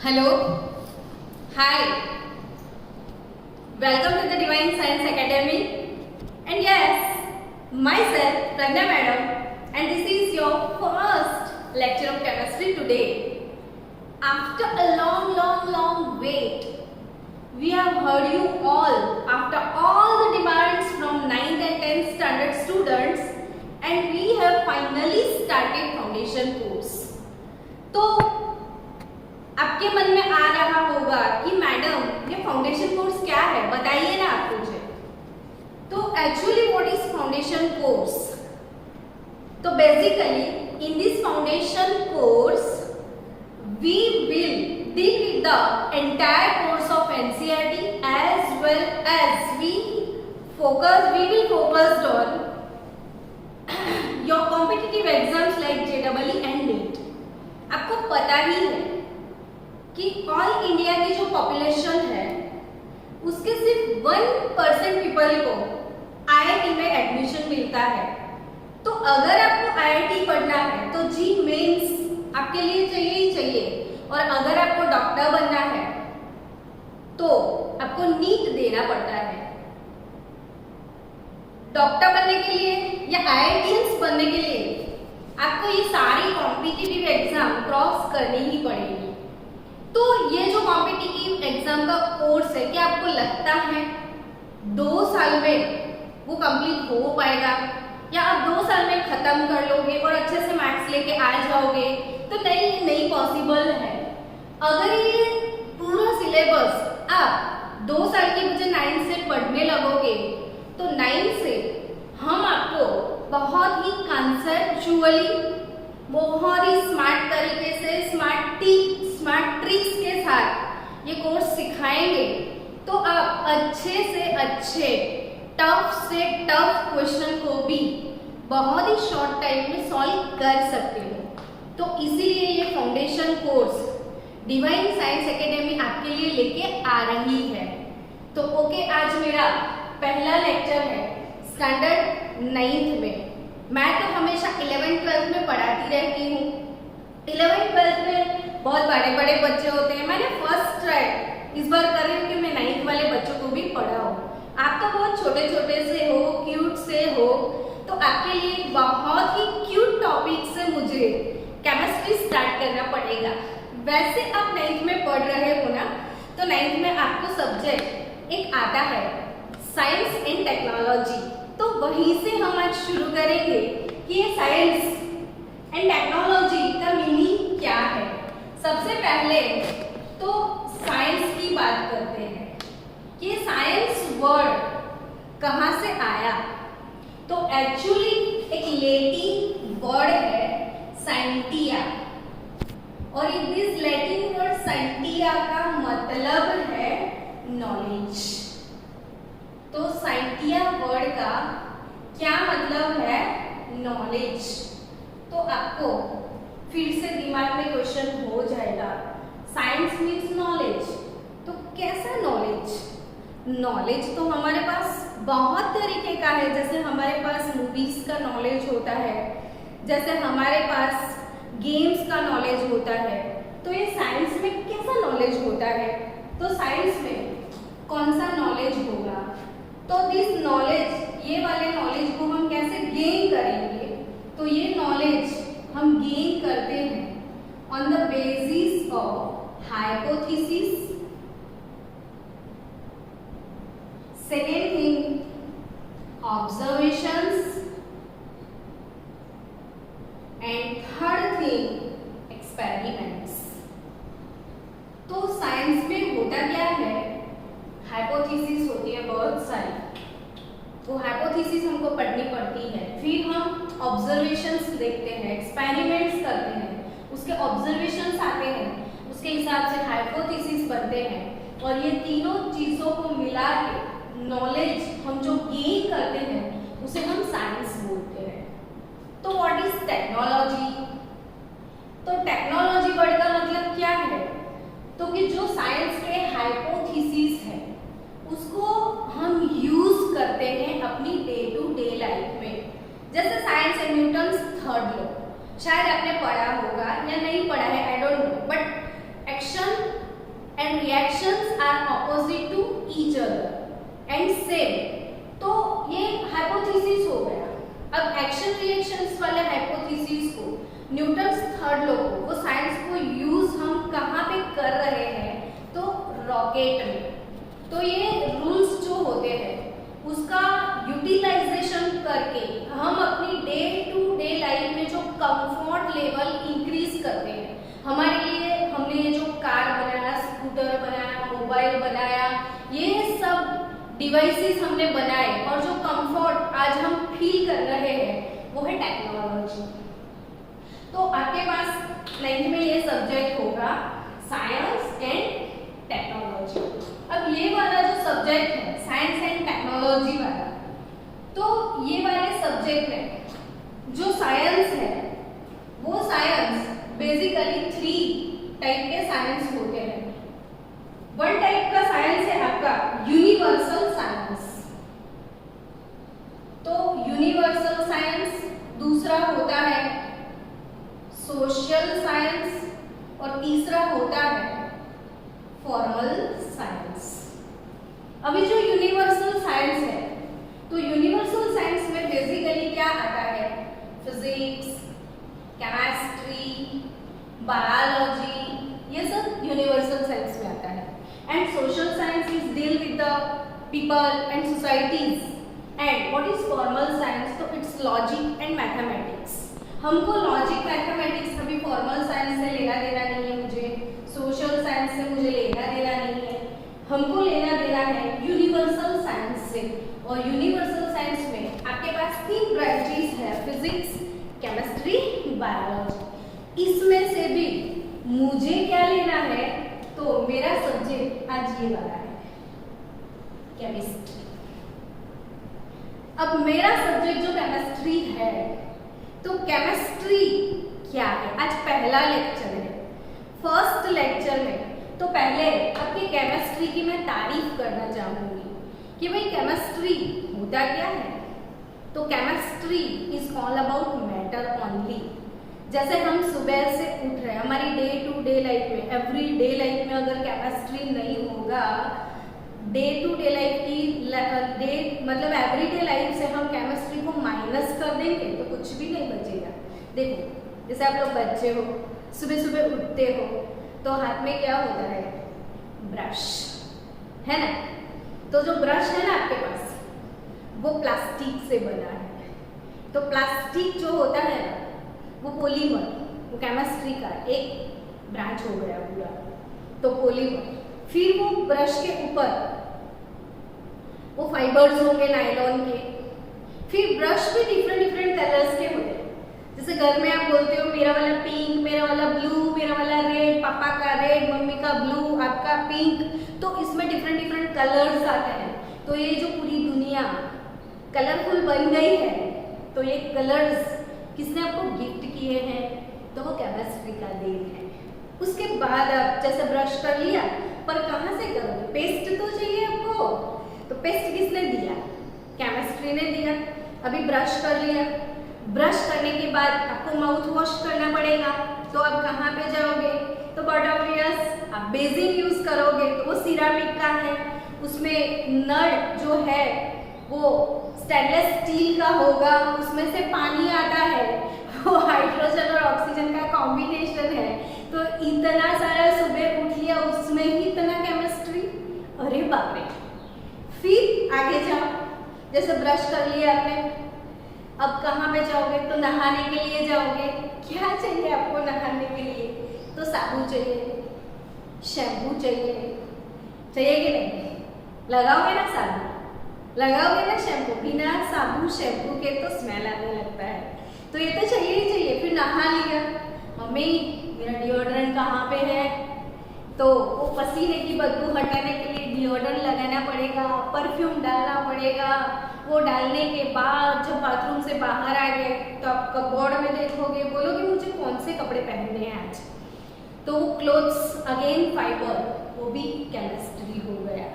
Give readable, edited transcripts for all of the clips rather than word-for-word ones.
Hello, hi, welcome to the Divine Science Academy. And yes, myself, Pragna Madam, and this is your first lecture of chemistry today. After a long wait, we have heard you all after all the demands from 9th and 10th standard students, and we have finally started foundation course. तो आपके मन में आ रहा होगा कि madam ये foundation course क्या है, बताइए ना आप मुझे। तो actually what is foundation course? तो basically in this foundation course we will deal with the entire course of NCERT as well as we will focus on your competitive exams like JEE and NEET. आपको पता ही है कि all India की जो population है उसके सिर्फ 1% people को IIT में एडमिशन मिलता है। तो अगर आपको IIT पढ़ना है तो जी मेंस आपके लिए चाहिए ही चाहिए, और अगर आपको डॉक्टर बनना है तो आपको नीट देना पड़ता है। डॉक्टर बनने के लिए या IITians बनने के लिए आपको ये सारी कॉम्पिटिटिव एग्जाम क्रॉस करनी ही पड़ेगी। तो ये जो कॉम्पिटिटिव एग्जाम का कोर्स है, क्या आपको लगता है 2 साल में वो कंप्लीट हो पाएगा, या आप 2 साल में खत्म कर लोगे और अच्छे से मार्क्स लेके आ जाओगे? तो नहीं पॉसिबल है। अगर ये पूरा सिलेबस आप 2 साल की बजाय 9 से पढ़ने लगोगे तो 9 से हम आपको बहुत ही कंसेप्चुअली, बहुत ही स्मार्ट तरीके से, स्मार्ट ट्रिक्स के साथ ये कोर्स सिखाएंगे। तो आप अच्छे से अच्छे, टफ से टफ क्वेश्चन को भी बहुत ही शॉर्ट टाइम में सॉल्व कर सकते हो। तो इसीलिए ये foundation course divine science academy आपके लिए लेके आ रही है। तो ओके, आज मेरा पहला लेक्चर है स्टैंडर्ड 9th में। मैं तो हमेशा 11th-12th में पढ़ाती रहती हूँ। 11th-12th में बहुत बड़े बच्चे होते हैं। मैंने फर्स्ट ट्राई इस बार कर रही हूँ कि मैं 9th वाले बच्चों को भी पढ़ाऊँ। आप तो बहुत छोटे से हो, क्यूट से हो, तो आपके लिए बहुत ही क्यूट टॉपिक से मुझे केमिस्ट्री स्टार्ट करना पड़ेगा। वैसे आप 9th में पढ़ रहे हो ना, तो 9th में आपको सब्जेक्ट एक आता है साइंस एंड टेक्नोलॉजी। तो वहीं से हम आज शुरू करेंगे कि ये साइंस एंड टेक्नोलॉजी का मीनिंग क्या है। सबसे पहले तो साइंस की बात करते हैं कि साइंस वर्ड कहाँ से आया। तो एक्चुअली एक लैटिन वर्ड है साइंटिया, और दिस लैटिन वर्ड साइंटिया का मतलब है नॉलेज। तो साइंटिया वर्ड का क्या मतलब है? नॉलेज। तो आपको फिर से दिमाग में क्वेश्चन हो जाएगा, साइंस मीन्स नॉलेज, तो कैसा नॉलेज? नॉलेज तो हमारे पास बहुत तरीके का है। जैसे हमारे पास मूवीज का नॉलेज होता है, जैसे हमारे पास गेम्स का नॉलेज होता है। तो ये साइंस में कैसा नॉलेज होता है? तो साइंस में कौन सा नॉलेज होगा? तो दिस नॉलेज, ये वाले नॉलेज को हम कैसे गेन करेंगे? तो ये नॉलेज हम गेन करते हैं on the basis of hypothesis. Second thing, observations, and third thing, experiments. तो साइंस में होता क्या है? हाइपोथेसिस होती है बहुत सारी, वो हाइपोथेसिस हमको पढ़नी पड़ती है। फिर हम ऑब्जर्वेशंस देखते हैं, एक्सपेरिमेंट्स करते हैं, उसके ऑब्जर्वेशंस आते हैं, उसके हिसाब से हाइपोथेसिस बनते हैं, और ये तीनों चीजों को मिला के नॉलेज हम जो गेन करते हैं उसे हम साइंस बोलते हैं। तो व्हाट इज टेक्नोलॉजी? तो टेक्नोलॉजी वर्ड का मतलब क्या है? तो कि जो साइंस के हाइपोथेसिस है उसको हम यूज करते हैं अपनी डे टू डे लाइफ में। जैसे science and Newton's third law, शायद आपने पढ़ा होगा या नहीं पढ़ा है, I don't know, but action and reactions are opposite to each other and same. तो ये हाइपोथेसिस हो गया। अब एक्शन रिएक्शंस वाले हाइपोथेसिस को न्यूटन्स थर्ड लॉ को, वो साइंस को यूज हम कहाँ पे कर रहे हैं, तो रॉकेट में। तो ये रूल्स जो होते हैं उसका यूटिलाइजेशन करके हम अपनी डे टू डे लाइफ में जो कंफर्ट लेवल इंक्रीज करते हैं। हमारे लिए हमने ये जो कार बनाया, स्कूटर बनाया, मोबाइल बनाया, ये सब डिवाइसेस हमने बनाए और जो कंफर्ट आज हम फील कर रहे हैं वो है टेक्नोलॉजी। तो आपके पास 9th में ये सब्जेक्ट होगा साइंस एंड टेक्नोलॉजी। अब ये वाला जो सब्जेक्ट है साइंस एंड टेक्नोलॉजी वाला, तो ये वाले सब्जेक्ट में जो साइंस है वो साइंस बेसिकली 3 टाइप के साइंस होते हैं। वन टाइप का साइंस है आपका यूनिवर्सल साइंस। तो यूनिवर्सल साइंस दूसरा होता है सोशल साइंस और तीसरा होता है फॉर्मल साइंस। अभी जो यूनिवर्सल साइंस है, तो यूनिवर्सल साइंस में बेसिकली क्या आता है, फिजिक्स, केमिस्ट्री, बायोलॉजी, ये सब यूनिवर्सल साइंस में आता है। And social science is deal with the people and societies. And what is formal science, तो इट्स लॉजिक एंड मैथमेटिक्स। हमको लॉजिक मैथमेटिक्स अभी फॉर्मल साइंस से लेना देना नहीं है, मुझे सोशल साइंस से मुझे लेना देना नहीं है, हमको लेना देना है यूनिवर्सल साइंस से। और यूनिवर्सल साइंस में आपके पास 3 ब्रांचेस है, फिजिक्स, केमिस्ट्री, बायोलॉजी। इसमें से भी मुझे क्या लेना है, तो मेरा सब्जेक्ट आज ये वाला है केमिस्ट्री। अब मेरा सब्जेक्ट जो केमिस्ट्री है, तो केमिस्ट्री क्या है, आज पहला लेक्चर है। फर्स्ट लेक्चर में तो पहले आपकी केमिस्ट्री की मैं तारीफ करना चाहूंगी कि भाई केमिस्ट्री होता क्या है। तो chemistry is all about matter only. जैसे हम सुबह से उठ रहे हैं, हमारी डे टू डे लाइफ में, एवरी डे लाइफ में अगर केमिस्ट्री नहीं होगा, डे टू डे लाइफ की मतलब एवरीडे लाइफ से हम केमिस्ट्री को माइनस कर देंगे तो कुछ भी नहीं बचेगा। देखो जैसे आप लोग बच्चे हो, सुबह सुबह उठते हो तो हाथ में क्या होता है, ब्रश है ना। तो जो ब्रश है ना आपके पास, वो प्लास्टिक से बना है। तो प्लास्टिक जो होता है वो पॉलीमर, वो केमिस्ट्री का एक ब्रांच हो गया पूरा। तो पॉलीमर, फिर वो ब्रश के ऊपर वो फाइबर्स होंगे नायलॉन के। फिर ब्रश भी डिफरेंट कलर्स के होते हैं। जैसे घर में आप बोलते हो मेरा वाला पिंक, मेरा वाला ब्लू, मेरा वाला रेड, पापा का रेड, मम्मी का ब्लू, आपका पिंक। तो इसमें डिफरेंट कलर्स आते हैं। तो ये जो पूरी दुनिया कलरफुल बन गई है, तो ये कलर्स किसने आपको गिफ्ट किए हैं, तो वो केमिस्ट्री का देन है। उसके बाद आप जैसे ब्रश कर लिया, पर कहाँ से करोगे, पेस्ट तो चाहिए आपको। तो पेस्ट किसने दिया, केमिस्ट्री ने दिया। अभी ब्रश कर लिया, ब्रश करने के बाद आपको माउथ वॉश करना पड़ेगा। तो अब कहाँ पे जाओगे, तो बट ऑब्वियस आप बेसिन यूज करोगे, तो वो सिरामिक का है। उसमें नट जो है वो स्टेनलेस स्टील का होगा, उसमें से पानी आता है, वो हाइड्रोजन और ऑक्सीजन का कॉम्बिनेशन है। तो इतना सारा सुबह उठ लिया, उसमें ही इतना केमिस्ट्री, अरे बाप रे। फिर आगे जाओ, जैसे ब्रश कर लिया आपने, अब कहाँ पे जाओगे, तो नहाने के लिए जाओगे। क्या चाहिए आपको नहाने के लिए, तो साबुन चाहिए, शैम्पू चाहिए, चाहिए कि नहीं, लगाओगे ना साबुन, लगाओगे ना शैम्पू। बिना साबुन शैम्पू के तो स्मेल आने लगता है, तो ये तो चाहिए ही चाहिए। फिर नहा लिया, मम्मी मेरा डिओड्रेंट कहाँ पे है, तो वो पसीने की बदबू हटाने के लिए डिओड्रेंट लगाना पड़ेगा, परफ्यूम डालना पड़ेगा। वो डालने के बाद जब बाथरूम से बाहर आ गए तो आप कपबोर्ड में देखोगे, बोलोगे मुझे कौन से कपड़े पहनने हैं आज, तो वो क्लोथ्स अगेन फाइबर, वो भी केमिस्ट्री हो गया।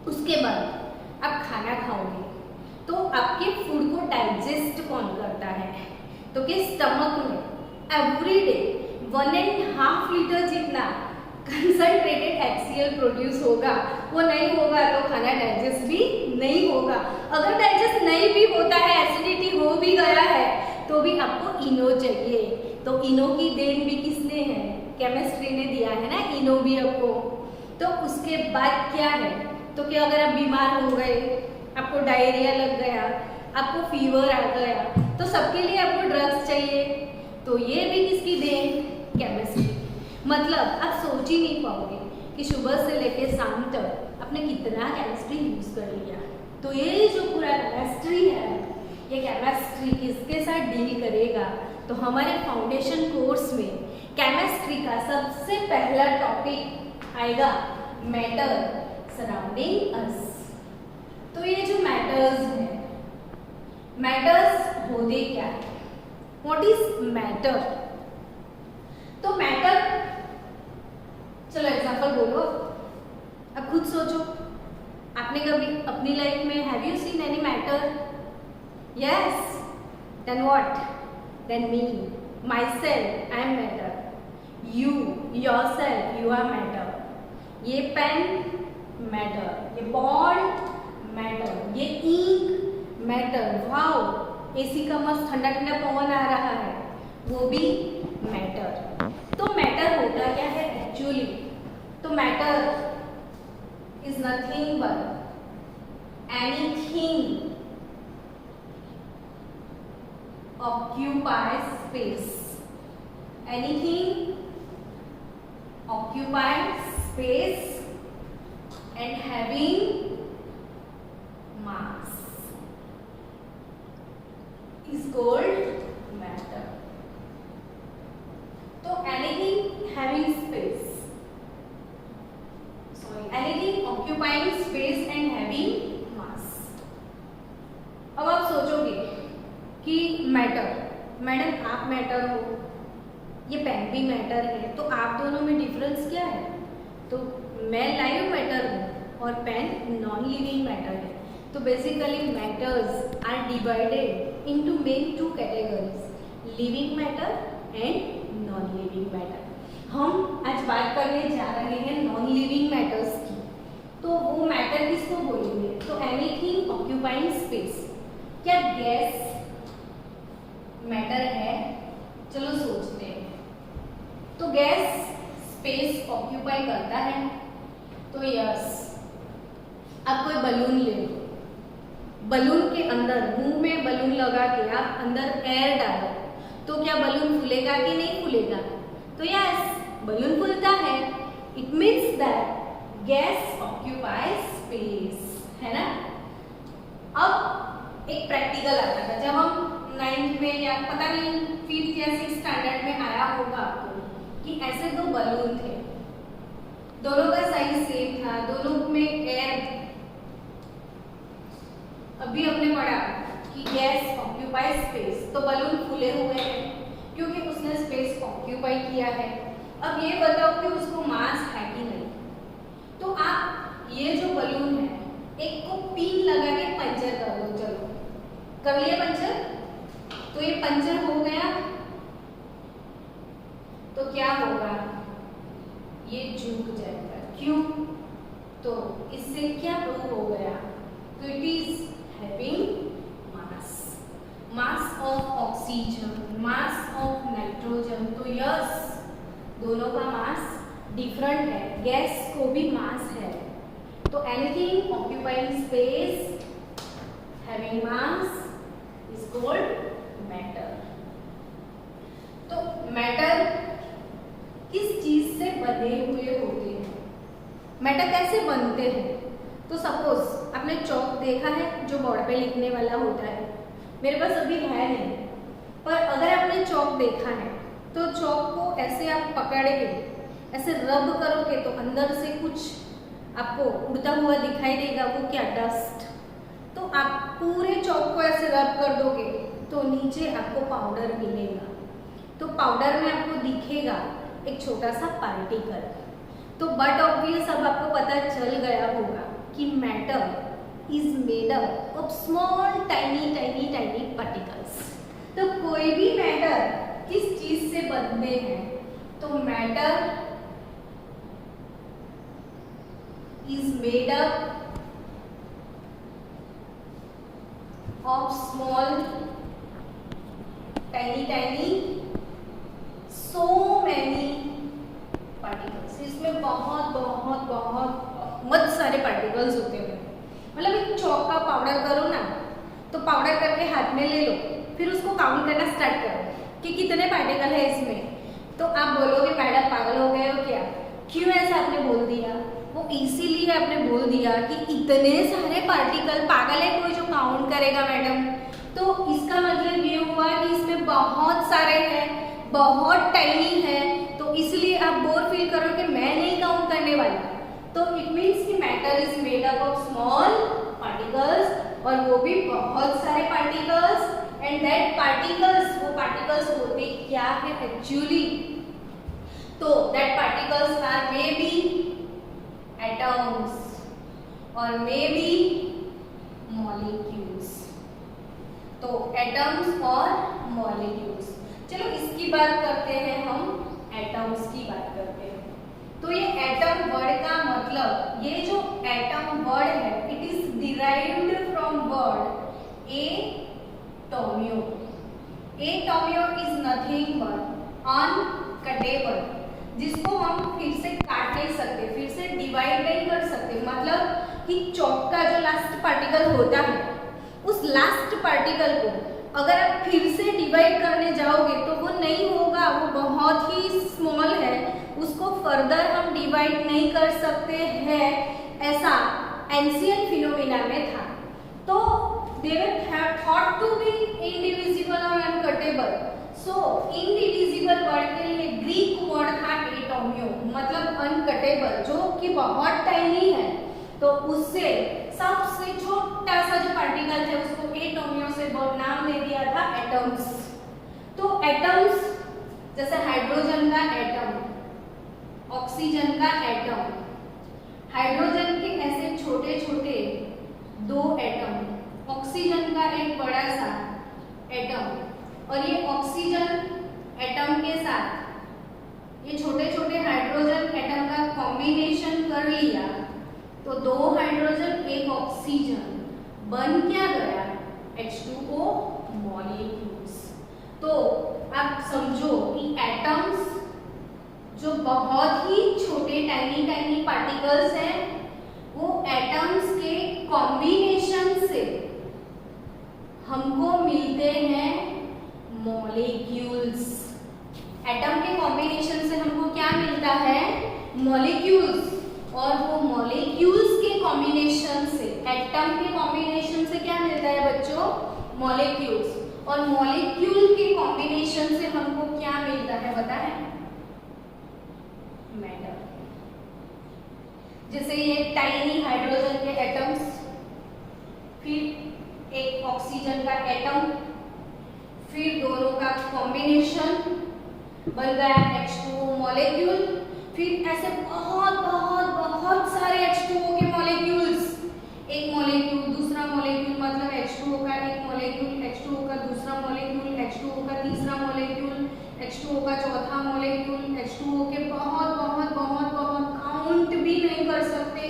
उसके बाद आप खाना खाओगे, तो आपके फूड को डाइजेस्ट कौन करता है, तो कि स्टमक में एवरी डे 1.5 लीटर जितना कंसंट्रेटेड HCl प्रोड्यूस होगा, वो नहीं होगा तो खाना डाइजेस्ट भी नहीं होगा। अगर डाइजेस्ट नहीं भी होता है, एसिडिटी हो भी गया है, तो भी आपको इनो चाहिए। तो इनो की देन भी किसने है? केमिस्ट्री ने दिया है ना इनो भी आपको। तो उसके बाद क्या है, तो क्या अगर आप बीमार हो गए, आपको डायरिया लग गया, आपको फीवर आ गया, तो सबके लिए आपको ड्रग्स चाहिए। तो ये भी किसकी देन? केमिस्ट्री। मतलब आप सोच ही नहीं पाओगे कि सुबह से लेकर शाम तक आपने कितना केमिस्ट्री यूज कर लिया। तो ये जो पूरा केमिस्ट्री है, ये केमिस्ट्री किसके साथ डील करेगा? तो हमारे फाउंडेशन कोर्स में केमिस्ट्री का सबसे पहला टॉपिक आएगा मैटर सराउंडिंग अस। तो ये जो मैटर्स है, मैटर्स होते क्या है? What is matter? तो मैटर, चलो एग्जांपल बोलो, अब खुद सोचो, आपने कभी अपनी लाइफ में have you seen any matter? Yes, then what? Then me, myself, I am matter, you yourself, you are matter, ये पेन मैटर, ये बॉन्ड मैटर, ये इंक मैटर, वाओ एसी का मस्त ठंडा ठंडा पवन आ रहा है, वो भी मैटर। तो मैटर होता क्या है एक्चुअली? तो matter is nothing but anything occupies space, anything occupies space and having mass is called matter. तो anything having space, anything occupying space and having mass। अब आप सोचोगे कि मैटर, मैडम आप मैटर हो, ये पेन भी मैटर है, तो आप दोनों में डिफरेंस क्या है? तो मैं लाइव मैटर हूँ और पेन नॉन लिविंग मैटर है। तो basically matters are divided into main two categories, living matter and non living matter. हम आज बात करने जा रहे हैं नॉन लिविंग मैटर्स की। तो वो मैटर किसको बोलेंगे? तो एनीथिंग ऑक्यूपाइंग स्पेस। क्या गैस मैटर है? चलो सोचते हैं। तो गैस स्पेस ऑक्यूपाई करता है, तो यस। आप कोई बलून ले लो, बलून के अंदर मुंह में बलून लगा के आप अंदर एयर डालो, तो क्या बलून फूलेगा कि नहीं फूलेगा? तो यस, बलून फूलता है। It means that gas occupies space, है ना। अब एक प्रैक्टिकल आता था जब हम 9th में या पता नहीं 5th या 6th स्टैंडर्ड में आया होगा आपको, कि ऐसे दो बलून थे, दोनों का साइज सेम था, दोनों में एयर। अभी हमने पढ़ा कि गैस ऑक्यूपाई स्पेस, तो बलून फूले हुए हैं क्योंकि उसने स्पेस ऑक्यूपाई किया है। अब ये बताओ कि उसको मास है कि नहीं? तो आप ये जो बलून है, एक को पिन लगा के पंचर कर दो। चलो कर लिया पंचर, तो ये पंचर हो गया, तो क्या होगा? ये झुक जाएगा। क्यों? तो इससे क्या प्रूव हो गया? तो it is having mass, mass of oxygen, mass of nitrogen. तो यस, दोनों का मास डिफरेंट है, गैस को भी मास है। तो anything occupying space having mass is called matter. तो मैटर किस चीज से बने हुए होते हैं? मैटर कैसे बनते हैं? तो सपोज आपने चौक देखा है जो बोर्ड पे लिखने वाला होता है, मेरे पास अभी है नहीं, पर अगर आपने चौक देखा है तो चौक को ऐसे आप पकड़ेंगे, ऐसे रब करोगे तो अंदर से कुछ आपको उड़ता हुआ दिखाई देगा। वो क्या? डस्ट। तो आप पूरे चौक को ऐसे रब कर दोगे तो नीचे आपको पाउडर मिलेगा। तो पाउडर में आपको दिखेगा एक छोटा सा पार्टिकल। तो बट ऑब्वियस अब आपको पता चल गया होगा कि matter is made up of small tiny tiny tiny particles. तो कोई भी मैटर किस चीज से बनते हैं? तो matter is made up of small tiny so many particles. इसमें बहुत बहुत बहुत मत सारे पार्टिकल्स होते हैं। मतलब एक चौक का पाउडर करो ना, तो पाउडर करके हाथ में ले लो, फिर उसको काउंट करना स्टार्ट करो कि कितने पार्टिकल है इसमें। तो आप बोलोगे मैडम पागल हो गए हो क्या, क्यों ऐसा आपने बोल दिया? वो इसीलिए आपने बोल दिया कि इतने सारे पार्टिकल, पागल है कोई जो काउंट करेगा मैडम? तो इसका मतलब ये हुआ कि इसमें बहुत सारे हैं, बहुत टाइनी है, तो इसलिए आप बोर फील करो कि मैं नहीं काउंट करने वाला। तो इट मीन्स कि matter is made up of small particles, और वो भी बहुत सारे पार्टिकल्स। एंड दैट पार्टिकल्स, वो पार्टिकल्स होते क्या है एक्चुअली? तो that particles are maybe atoms और मे बी मॉलिक्यूल्स। तो एटम्स और मॉलिक्यूल्स। चलो इसकी बात करते हैं, हम एटम्स की बात करते हैं। तो ये एटम वर्ड का मतलब, ये जो एटम वर्ड है it is derived from word atomio. Atomio is nothing but uncuttable, जिसको हम फिर से काट नहीं सकते, फिर से डिवाइड नहीं कर सकते। मतलब कि चौक का जो लास्ट पार्टिकल होता है, उस लास्ट पार्टिकल को अगर आप फिर से डिवाइड करने जाओगे तो वो नहीं होगा, वो बहुत ही स्मॉल है, उसको फर्दर हम डिवाइड नहीं कर सकते हैं। ऐसा एंशिएंट फिनोमेना में था। तो they were thought to be indivisible और uncutable. So indivisible वर्ड के लिए ग्रीक वर्ड था एटोमियो, मतलब अनकटेबल, जो कि बहुत टाइनी है। तो उससे सबसे छोटा सा जो पार्टिकल है उसको एटोमियो से नाम दे दिया था एटम्स। तो एटम्स जैसे हाइड्रोजन का एटम, ऑक्सीजन का एटम, हाइड्रोजन के ऐसे छोटे छोटे दो एटम, ऑक्सीजन का एक बड़ा सा एटम, और ये ऑक्सीजन एटम के साथ ये छोटे छोटे हाइड्रोजन एटम का कॉम्बिनेशन कर लिया, तो दो हाइड्रोजन एक ऑक्सीजन बन क्या गया? H2O molecules. तो आप समझो कि एटम्स जो बहुत ही छोटे टाइनी पार्टिकल्स हैं, वो एटम्स के कॉम्बिनेशन से हमको मिलते हैं मॉलिक्यूल्स। एटम के कॉम्बिनेशन से हमको क्या मिलता है? मॉलिक्यूल्स। और वो मॉलिक्यूल्स के कॉम्बिनेशन से, एटम के कॉम्बिनेशन से क्या मिलता है बच्चों? मॉलिक्यूल्स। और मॉलिक्यूल के कॉम्बिनेशन से हमको क्या मिलता है पता है? मैटर। जैसे ये टाइनी हाइड्रोजन के एटम्स, फिर एक ऑक्सीजन का एटम, फिर दोनों का कॉम्बिनेशन बन गया H2O मॉलिक्यूल। फिर ऐसे बहुत बहुत बहुत सारे H2O के मॉलिक्यूल्स, एक मॉलिक्यूल दूसरा मॉलिक्यूल, मतलब H2O का एक मॉलिक्यूल, H2O का दूसरा मॉलिक्यूल, H2O का तीसरा मॉलिक्यूल, H2O का चौथा मॉलिक्यूल, H2O के बहुत बहुत बहुत बहुत काउंट भी नहीं कर सकते,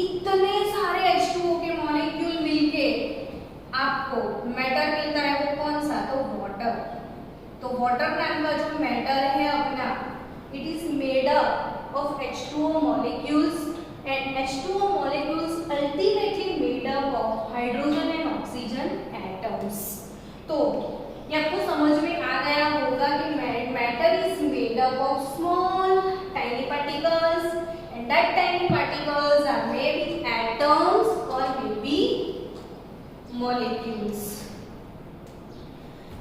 इतने सारे H2O के मॉलिक्यूल मिलके आपको मैटर मिलता है। वो कौन सा? तो वाटर। तो वाटर नाम का जो मैटर है अपना, it is made up of H2O molecules, and H2O molecules ultimately made up of hydrogen and oxygen atoms. तो ये आपको समझ में आ गया होगा कि matter is made up of small tiny particles, and that tiny particles are maybe atoms or maybe molecules.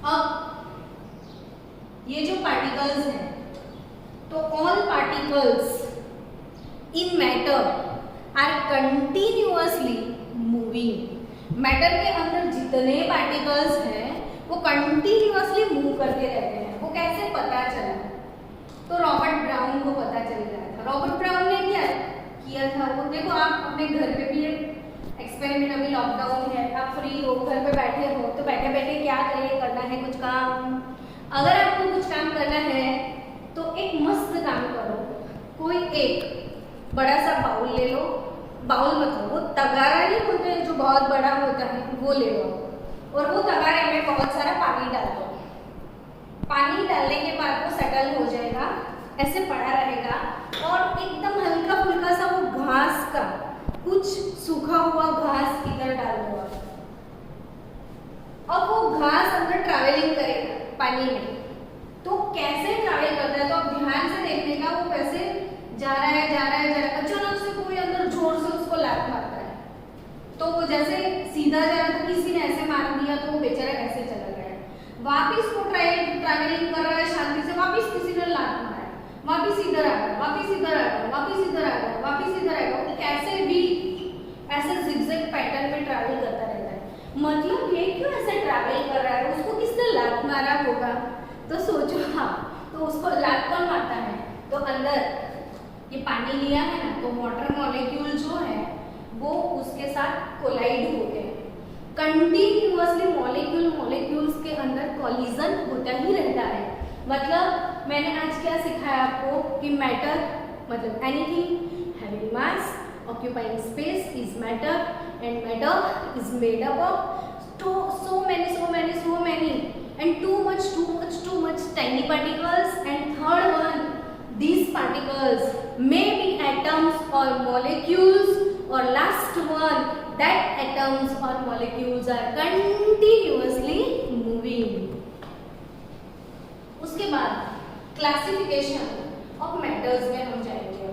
अब ये जो पार्टिकल्स हैं, तो all particles in matter are continuously moving. Matter के अंदर जितने पार्टिकल्स हैं वो कंटिन्यूअसली मूव करते रहते हैं। वो कैसे पता चला? तो रॉबर्ट ब्राउन को पता चल गया था। रॉबर्ट ब्राउन ने क्या किया था? वो देखो, आप अपने घर पे भी एक एक्सपेरिमेंट, अभी लॉकडाउन है, आप फ्री हो, घर पे बैठे हो, तो बैठे बैठे क्या करना है? कुछ काम। अगर आपको कुछ काम करना है तो एक मस्त काम करो, कोई एक बड़ा सा बाउल ले लो, बाउल मतलब वो तगारा नहीं बोलते हैं जो बहुत बड़ा होता है, वो ले लो और वो तगारे में बहुत सारा पानी डाल दो। पानी डालने के बाद वो सेटल हो जाएगा, ऐसे पड़ा रहेगा और एकदम हल्का फुल्का सा वो घास का कुछ सूखा हुआ घास इधर डाल दो आप। अब वो घास अंदर ट्रैवलिंग करेगा पानी में, तो कैसे ट्रैवल करता है तो आप ध्यान से देखने का, वो कैसे जा रहा है जा रहा है जा रहा है, अचानक से कोई अंदर जोर से उसको लात मारता है, तो वो जैसे सीधा जा रहा है, किसी ने ऐसे मार दिया तो वो बेचारा ऐसे चला गया, वापिस वो ट्रैवलिंग कर रहा है शांति से, वापिस किसी ने लात मारा, वापिस इधर आ गया, वापिस इधर आ गया, वापिस इधर आ गया, वापिस इधर आ गया, वो कैसे भी ऐसे zigzag पैटर्न में ट्रैवल करता रहता है। मतलब ये क्यों ऐसे ट्रैवल कर रहा है, उसको किसने लात मारा होगा, तो सोचो। हाँ, तो उसको लात कौन मारता है, तो अंदर ये पानी लिया है ना, तो वाटर मॉलिक्यूल जो है वो उसके साथ कोलाइड होते हैं, कंटिन्यूअसली मॉलिक्यूल्स के अंदर कॉलिजन होता ही रहता है। मतलब मैंने आज क्या सिखाया आपको कि मैटर मतलब anything having mass occupying space is matter and matter is made up of so many and too much tiny particles, and third one, these particles may be atoms or molecules, or last one, that atoms or molecules are continuously moving. उसके बाद classification of matters में हम जाएंगे।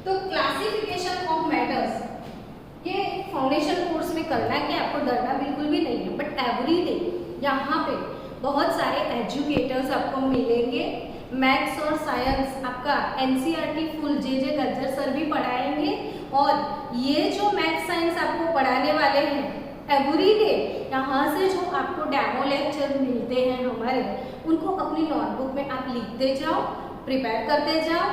तो classification of matters ये foundation course में करना कि आपको डरना बिल्कुल भी नहीं है, बट एवरी डे यहाँ पे बहुत सारे एजुकेटर्स आपको मिलेंगे। मैथ्स और साइंस आपका एनसीईआरटी फुल जे गज्जर सर भी पढ़ाएंगे, और ये जो मैथ्स साइंस आपको पढ़ाने वाले हैं एवरी डे, यहाँ से जो आपको डेमो लेक्चर मिलते हैं हमारे, उनको अपनी नोटबुक में आप लिखते जाओ, प्रिपेयर करते जाओ,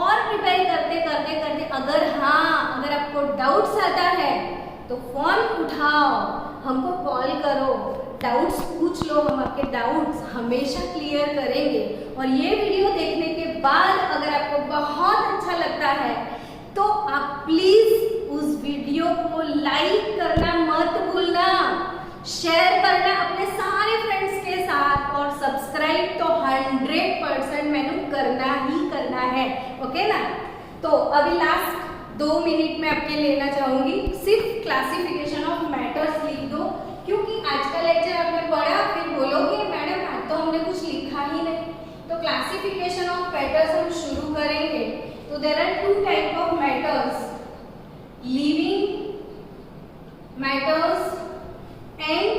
और प्रिपेयर करते करते करते अगर आपको डाउट्स आता है तो फोन उठाओ, हमको कॉल करो, डाउट्स पूछ लो, हम आपके डाउट्स हमेशा क्लियर करेंगे। और ये वीडियो देखने के बाद अगर आपको बहुत अच्छा लगता है तो आप प्लीज उस वीडियो को लाइक करना मत भूलना, शेयर करना अपने सारे फ्रेंड्स के साथ, और सब्सक्राइब तो 100% मैंने करना ही करना है, ओके ना। तो अभी लास्ट 2 मिनट में आपके लेना चाहूंगी, सिर्फ क्लासिफिकेशन ऑफ मैटर्स लिख दो, क्योंकि आज का लेक्चर आपने पढ़ा फिर बोलोगे मैडम आज तो हमने कुछ लिखा ही नहीं। तो क्लासिफिकेशन ऑफ मैटर्स हम शुरू करेंगे। तो there are 2 type of matters, living matters and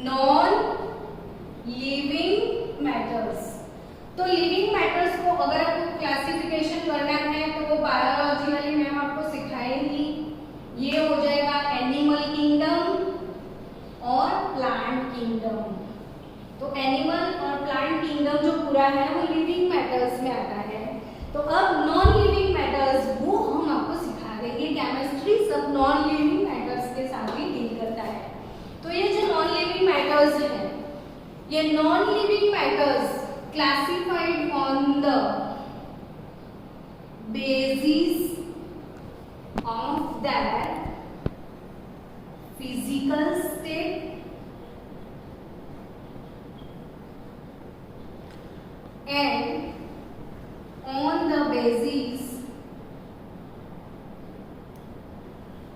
non living matters. तो लिविंग मैटर्स को अगर आपको क्लासिफिकेशन करना है तो वो बायोलॉजी वाली मैम आपको सिखाएंगी। ये हो जाएगा एनिमल किंगडम और प्लांट किंगडम। तो एनिमल और प्लांट किंगडम जो पूरा है वो लिविंग मैटर्स में आता है। तो अब नॉन लिविंग मैटर्स वो हम आपको सिखा देंगे। केमिस्ट्री सब नॉन लिविंग मैटर्स के साथ ही डील करता है। तो ये जो नॉन लिविंग मैटर्स है, ये non living matters classified on the basis of their physical state and on the basis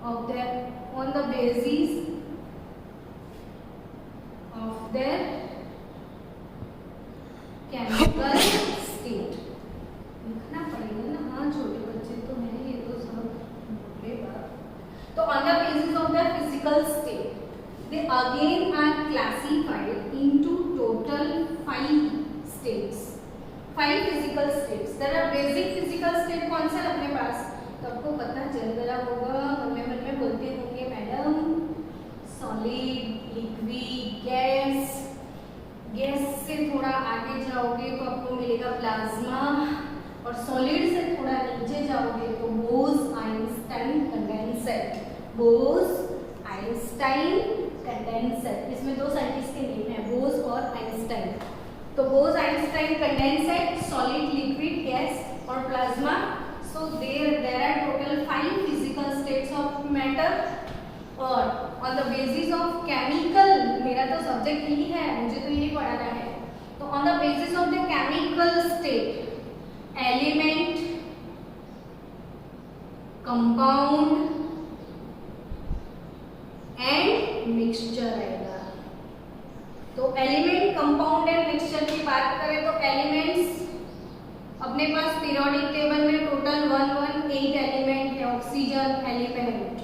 of their chemical state. लिखना पड़ेगा ना, हाँ छोटे बच्चे तो हैं, ये तो सब बोले बात। तो on the basis of the physical state they again are classified into total 5 states, 5 physical states. There are basic physical state कौन सा अपने पास, तो आपको पता चल गया होगा, मन में बोलते होंगे madam solid, liquid, gas. Gas से थोड़ा आगे जाओगे तो आपको मिलेगा प्लाज्मा, और सॉलिड से थोड़ा नीचे जाओगे तो बोस-आइंस्टाइन कंडेंसर। बोस-आइंस्टाइन कंडेंसर, इसमें 2 साइंटिस्ट के नेम है, बोस और आइंस्टाइन। तो Bose Einstein condenser, solid, liquid, gas और plasma. So there are total 5 physical और on the basis of chemical, मेरा तो सब्जेक्ट यही है, मुझे तो यही पढ़ाना है, तो on the basis of the chemical state element, compound and mixture आएगा। तो एलिमेंट, कंपाउंड एंड मिक्सचर की बात करें तो एलिमेंट्स अपने पास पीरियोडिक टेबल में टोटल 118 एलिमेंट है। Oxygen element,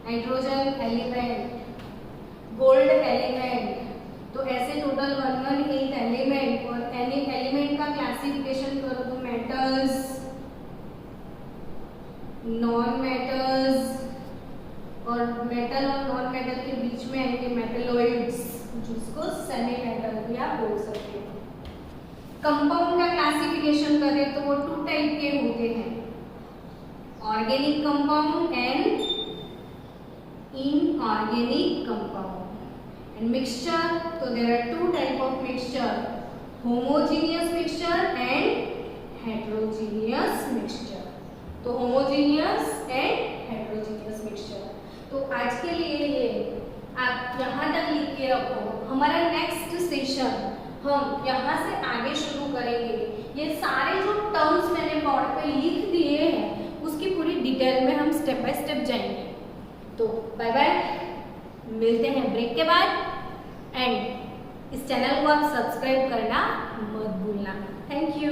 nitrogen element, gold element, तो ऐसे टोटल 118 एलिमेंट। और एलिमेंट का क्लासिफिकेशन करो तो मेटल्स, नॉन मेटल्स, और मेटल और नॉन मेटल के बीच में आएंगे मेटलॉइड्स, जिसको सेमी मेटल भी आप बोल सकते हो। कंपाउंड का क्लासिफिकेशन करें तो वो 2 टाइप के होते हैं, organic compound and inorganic compound. And mixture, तो there are 2 type of mixture, homogeneous mixture and heterogeneous mixture. तो होमोजेनियस एंड हेटेरोजेनियस मिक्सचर। तो आज के लिए ये आप यहाँ तक लिख के रखो। हमारा नेक्स्ट सेशन हम यहाँ से आगे शुरू करेंगे। ये सारे जो टर्म्स मैंने बोर्ड पे लिख दिए हैं उसकी पूरी डिटेल में हम स्टेप बाय स्टेप जाएंगे। तो बाय बाय, मिलते हैं ब्रेक के बाद। एंड इस चैनल को आप सब्सक्राइब करना मत भूलना। Thank you.